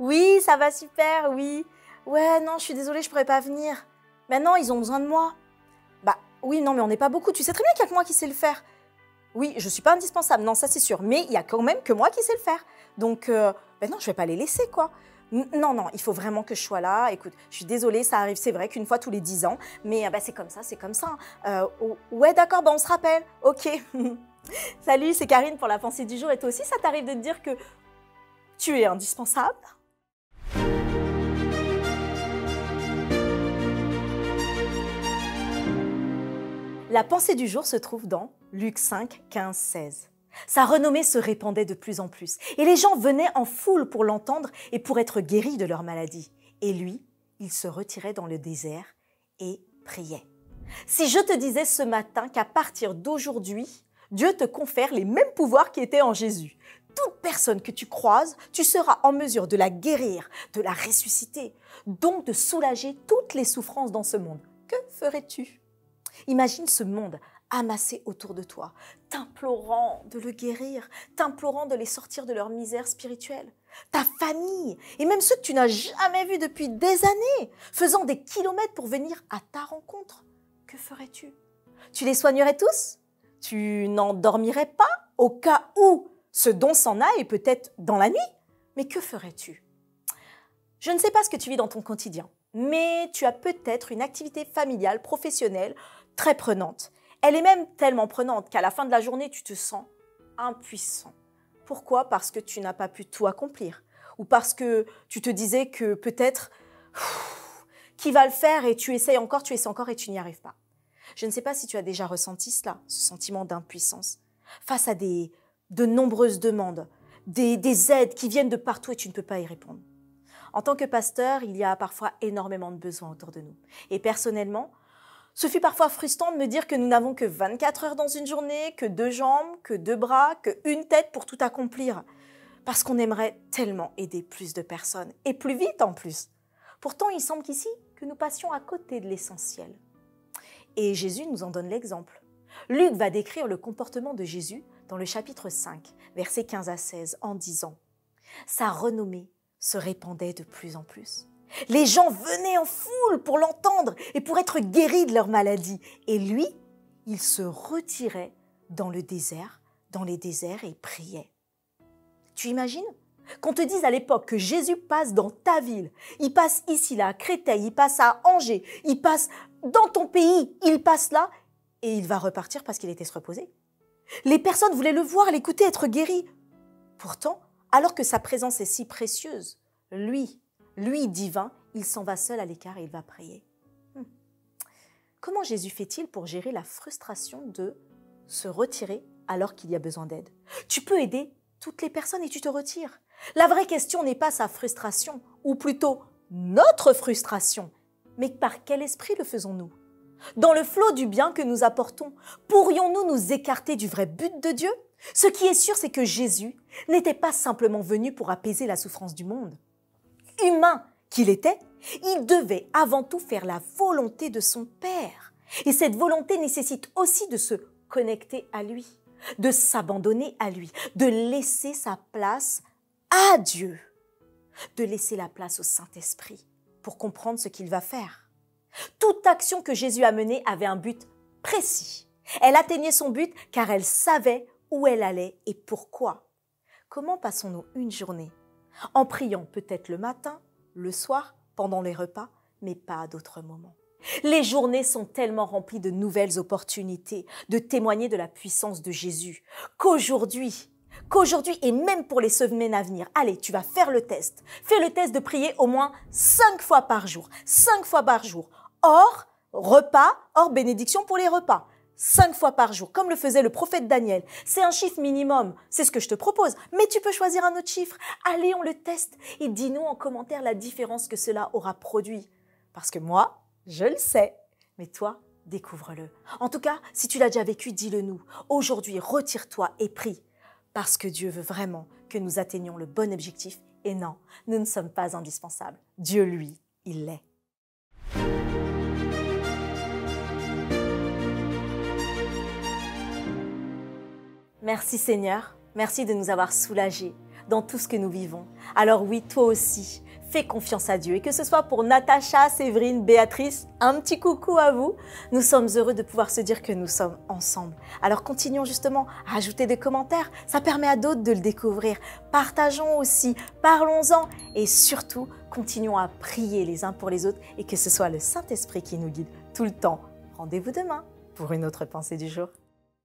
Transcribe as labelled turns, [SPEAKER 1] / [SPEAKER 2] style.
[SPEAKER 1] Oui, ça va super, oui. Ouais, non, je suis désolée, je pourrais pas venir. Mais non, ils ont besoin de moi. Bah oui, non, mais on n'est pas beaucoup. Tu sais très bien qu'il n'y a que moi qui sais le faire. Oui, je suis pas indispensable, non, ça c'est sûr. Mais il y a quand même que moi qui sais le faire. Donc, ben non, je vais pas les laisser, quoi. Non, non, il faut vraiment que je sois là. Écoute, je suis désolée, ça arrive, c'est vrai, qu'une fois tous les 10 ans. Mais bah, c'est comme ça, c'est comme ça. Ouais, d'accord, bah, on se rappelle. Ok. Salut, c'est Karine pour la pensée du jour. Et toi aussi, ça t'arrive de te dire que tu es indispensable? La pensée du jour se trouve dans Luc 5, 15, 16. Sa renommée se répandait de plus en plus, et les gens venaient en foule pour l'entendre et pour être guéris de leur maladie. Et lui, il se retirait dans le désert et priait. Si je te disais ce matin qu'à partir d'aujourd'hui, Dieu te confère les mêmes pouvoirs qui étaient en Jésus, toute personne que tu croises, tu seras en mesure de la guérir, de la ressusciter, donc de soulager toutes les souffrances dans ce monde. Que ferais-tu ? Imagine ce monde amassé autour de toi, t'implorant de le guérir, t'implorant de les sortir de leur misère spirituelle. Ta famille, et même ceux que tu n'as jamais vus depuis des années, faisant des kilomètres pour venir à ta rencontre. Que ferais-tu? Tu les soignerais tous? Tu n'en dormirais pas au cas où ce don s'en aille peut-être dans la nuit? Mais que ferais-tu? Je ne sais pas ce que tu vis dans ton quotidien, mais tu as peut-être une activité familiale, professionnelle, très prenante. Elle est même tellement prenante qu'à la fin de la journée, tu te sens impuissant. Pourquoi? Parce que tu n'as pas pu tout accomplir. Ou parce que tu te disais que peut-être, qui va le faire et tu essaies encore et tu n'y arrives pas. Je ne sais pas si tu as déjà ressenti cela, ce sentiment d'impuissance, face à de nombreuses demandes, des aides qui viennent de partout et tu ne peux pas y répondre. En tant que pasteur, il y a parfois énormément de besoins autour de nous. Et personnellement, ce fut parfois frustrant de me dire que nous n'avons que 24 heures dans une journée, que 2 jambes, que 2 bras, qu'une tête pour tout accomplir. Parce qu'on aimerait tellement aider plus de personnes, et plus vite en plus. Pourtant, il semble qu'ici, que nous passions à côté de l'essentiel. Et Jésus nous en donne l'exemple. Luc va décrire le comportement de Jésus dans le chapitre 5, versets 15 à 16, en disant « Sa renommée se répandait de plus en plus. Les gens venaient en foule pour l'entendre et pour être guéris de leur maladie. Et lui, il se retirait dans les déserts et priait. » Tu imagines? Qu'on te dise à l'époque que Jésus passe dans ta ville, il passe ici, là, à Créteil, il passe à Angers, il passe dans ton pays, il passe là, et il va repartir parce qu'il était se reposer. Les personnes voulaient le voir, l'écouter, être guéri. Pourtant, alors que sa présence est si précieuse, lui divin, il s'en va seul à l'écart et il va prier. Comment Jésus fait-il pour gérer la frustration de se retirer alors qu'il y a besoin d'aide? Tu peux aider toutes les personnes et tu te retires. La vraie question n'est pas sa frustration, ou plutôt notre frustration, mais par quel esprit le faisons-nous? Dans le flot du bien que nous apportons, pourrions-nous nous écarter du vrai but de Dieu? Ce qui est sûr, c'est que Jésus n'était pas simplement venu pour apaiser la souffrance du monde. Humain qu'il était, il devait avant tout faire la volonté de son Père. Et cette volonté nécessite aussi de se connecter à lui, de s'abandonner à lui, de laisser sa place à Dieu, de laisser la place au Saint-Esprit pour comprendre ce qu'il va faire. Toute action que Jésus a menée avait un but précis. Elle atteignait son but car elle savait où elle allait et pourquoi. Comment passons-nous une journée? En priant peut-être le matin, le soir, pendant les repas, mais pas à d'autres moments. Les journées sont tellement remplies de nouvelles opportunités de témoigner de la puissance de Jésus qu'aujourd'hui et même pour les semaines à venir, allez, tu vas faire le test. Fais le test de prier au moins 5 fois par jour. 5 fois par jour. Hors repas, hors bénédiction pour les repas. 5 fois par jour, comme le faisait le prophète Daniel. C'est un chiffre minimum, c'est ce que je te propose. Mais tu peux choisir un autre chiffre. Allez, on le teste et dis-nous en commentaire la différence que cela aura produit. Parce que moi, je le sais, mais toi, découvre-le. En tout cas, si tu l'as déjà vécu, dis-le nous. Aujourd'hui, retire-toi et prie. Parce que Dieu veut vraiment que nous atteignions le bon objectif. Et non, nous ne sommes pas indispensables. Dieu, lui, il l'est. Merci Seigneur, merci de nous avoir soulagés, dans tout ce que nous vivons. Alors oui, toi aussi, fais confiance à Dieu. Et que ce soit pour Natacha, Séverine, Béatrice, un petit coucou à vous. Nous sommes heureux de pouvoir se dire que nous sommes ensemble. Alors continuons justement à ajouter des commentaires. Ça permet à d'autres de le découvrir. Partageons aussi, parlons-en et surtout, continuons à prier les uns pour les autres et que ce soit le Saint-Esprit qui nous guide tout le temps. Rendez-vous demain pour une autre pensée du jour.